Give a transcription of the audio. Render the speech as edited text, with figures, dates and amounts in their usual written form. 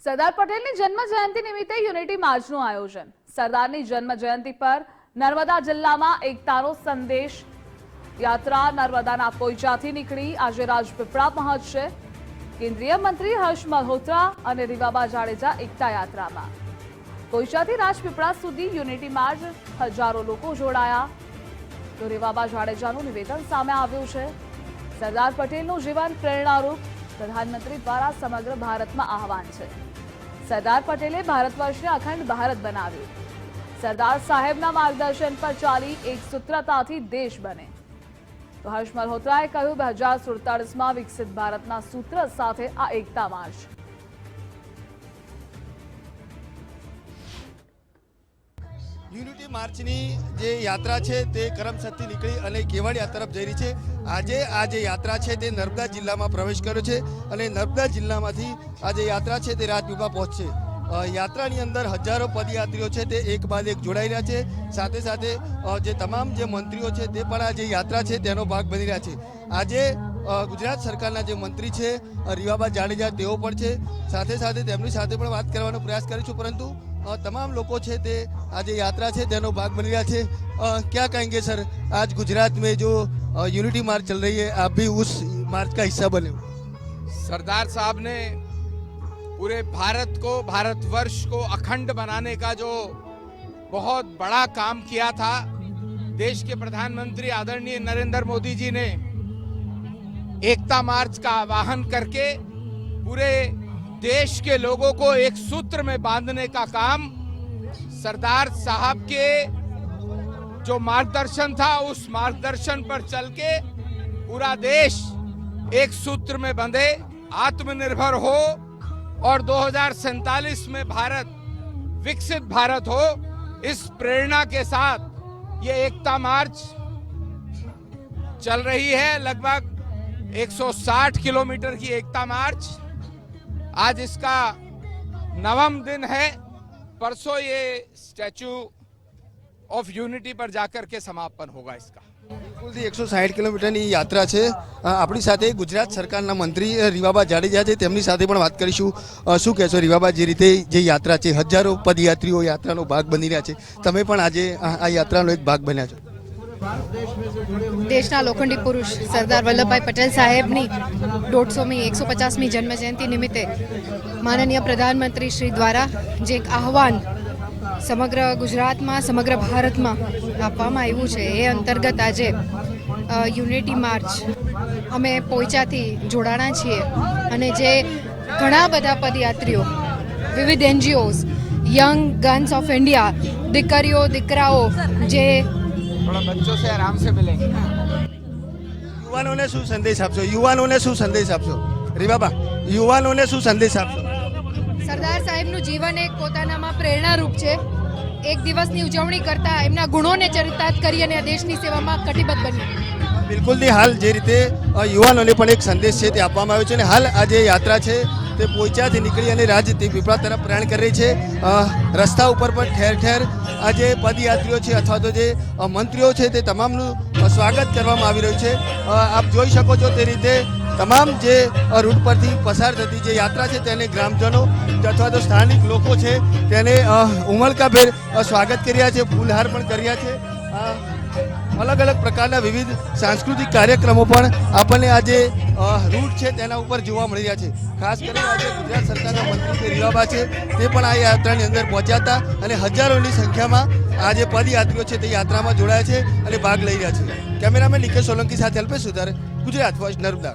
સરદાર પટેલની જન્મ જયંતિ નિમિત્તે યુનિટી માર્ચનું આયોજન। સરદારની જન્મ જયંતિ પર નર્મદા જિલ્લામાં એકતાનો સંદેશ યાત્રા નર્મદાના પોઈચાથી નીકળી આજે રાજપીપળા પહોંચશે। કેન્દ્રીય મંત્રી હર્ષ મલ્હોત્રા અને રીવાબા જાડેજા એકતા યાત્રામાં પોઈચાથી રાજપીપળા સુધી યુનિટી માર્ચ હજારો લોકો જોડાયા। તો રીવાબા જાડેજાનું નિવેદન સામે આવ્યું છે। સરદાર પટેલનું જીવન પ્રેરણારૂપ, પ્રધાનમંત્રી દ્વારા સમગ્ર ભારતમાં આહવાન છે। સરદાર પટેલે ભારત વર્ષને અખંડ ભારત બનાવ્યું। સરદાર સાહેબના માર્ગદર્શન પર ચાલી એક સૂત્રતાથી દેશ બને। તો હર્ષ મલ્હોત્રાએ કહ્યું 2047માં વિકસિત ભારતના સૂત્ર સાથે આ એકતા માર્ચ। યુનિટી માર્ચની જે યાત્રા છે તે કરમસદથી નીકળી અને કેવડિયા તરફ જઈ રહી છે। આજે આ જે યાત્રા છે તે નર્મદા જિલ્લામાં પ્રવેશ કર્યો છે અને નર્મદા જિલ્લામાંથી આ જે યાત્રા છે તે રાજપીપળા પહોંચશે। યાત્રાની અંદર હજારો પદયાત્રીઓ છે તે એક બાદ એક જોડાઈ રહ્યા છે। સાથે સાથે જે તમામ જે મંત્રીઓ છે તે પણ આ જે યાત્રા છે તેનો ભાગ બની રહ્યા છે। આજે ગુજરાત સરકારના જે મંત્રી છે રીવાબા જાડેજા તેઓ પણ છે। સાથે સાથે તેમની સાથે પણ વાત કરવાનો પ્રયાસ કરીશું, પરંતુ तमाम लोगों છે તે आज यात्रा છે તેનો भाग बन रहा है। क्या कहेंगे सर, आज गुजरात में जो यूनिटी मार्च चल रही है, आप भी उस मार्च का हिस्सा बने हो? सरदार साहब ने पूरे भारत को, भारतवर्ष को अखंड बनाने का जो बहुत बड़ा काम किया था, देश के प्रधानमंत्री आदरणीय नरेंद्र मोदी जी ने एकता मार्च का आह्वान करके पूरे देश के लोगों को एक सूत्र में बांधने का काम, सरदार साहब के जो मार्गदर्शन था उस मार्गदर्शन पर चल के पूरा देश एक सूत्र में बंधे, आत्मनिर्भर हो और 2047 में भारत विकसित भारत हो। इस प्रेरणा के साथ ये एकता मार्च चल रही है। लगभग 160 किलोमीटर की एकता मार्च। आज इसका 9वां दिन है। परसों ये स्टैचू ऑफ यूनिटी पर जाकर के समापन होगा इसका। बिल्कुल 160 किलोमीटરની યાત્રા છે। આપણી સાથે ગુજરાત સરકારના મંત્રી રીવાબા જાડેજા છે, તેમની સાથે પણ વાત કરીશું। શું કહેશો રીવાબા, જે રીતે જે યાત્રા છે, હજારો પદયાત્રીઓ યાત્રાનો ભાગ બની રહ્યા છે, તમે પણ આજે આ યાત્રાનો એક ભાગ બન્યા છો। દેશના લોખંડી પુરુષ સરદાર વલ્લભભાઈ પટેલ સાહેબની 150મી 150મી જન્મ જયંતિ નિમિત્તે માનનીય પ્રધાનમંત્રી શ્રી દ્વારા જે એક આહવાન સમગ્ર ગુજરાતમાં, સમગ્ર ભારતમાં આપવામાં આવ્યું છે, એ અંતર્ગત આજે યુનિટી માર્ચ અમે પોઈચાથી જોડાણા છીએ અને જે ઘણા બધા પદયાત્રીઓ, વિવિધ NGOs, young guns of India, દીકરીઓ, દીકરાઓ, જે थोड़ा बच्चों से आराम से मिलेंगे। યુવાનોને શું સંદેશ આપશો? યુવાનોને શું સંદેશ આપશો? રીવાબા, યુવાનોને શું સંદેશ આપશો? સરદાર સાહેબનું જીવન એક પોતાનામાં પ્રેરણારૂપ છે। એક દિવસની ઉજવણી કરતા એમના ગુણોને ચરિતાર્થ કરી અને દેશની સેવામાં કટિબદ્ધ બન્યા। બિલકુલથી હાલ જે રીતે યુવાનોને પણ એક સંદેશ છે તે આપવામાં આવ્યો છે અને હાલ આ જે યાત્રા છે તે પોઈચાથી નીકળી અને રાજપીપળા તરફ પ્રયાણ કરી રહી છે। રસ્તા ઉપર પણ ઠેર ઠેર આ જે પદયાત્રીઓ છે અથવા તો જે મંત્રીઓ છે તે તમામનું સ્વાગત કરવામાં આવી રહ્યું છે। આપ જોઈ શકો છો તે રીતે તમામ જે રૂટ પરથી પસાર થતી જે યાત્રા છે તેને ગ્રામજનો અથવા તો સ્થાનિક લોકો છે તેને ઉમળકાભેર સ્વાગત કર્યા છે, ફૂલહાર પણ કર્યા છે। અલગ અલગ પ્રકારના વિવિધ સાંસ્કૃતિક કાર્યક્રમો પણ આપણને આજે રૂટ છે તેના ઉપર જોવા મળી રહ્યા છે। ખાસ કરીને આજે ગુજરાત સરકારના મંત્રી રીવાબા છે તે પણ આ યાત્રાની અંદર પહોંચ્યા હતા અને હજારોની સંખ્યામાં આ જે પદયાત્રીઓ છે તે યાત્રામાં જોડાયા છે અને ભાગ લઈ રહ્યા છે। કેમેરામેન નિકેશ સોલંકી સાથે અલ્પેશ સુધાર, ગુજરાત ફર્સ્ટ, નર્મદા।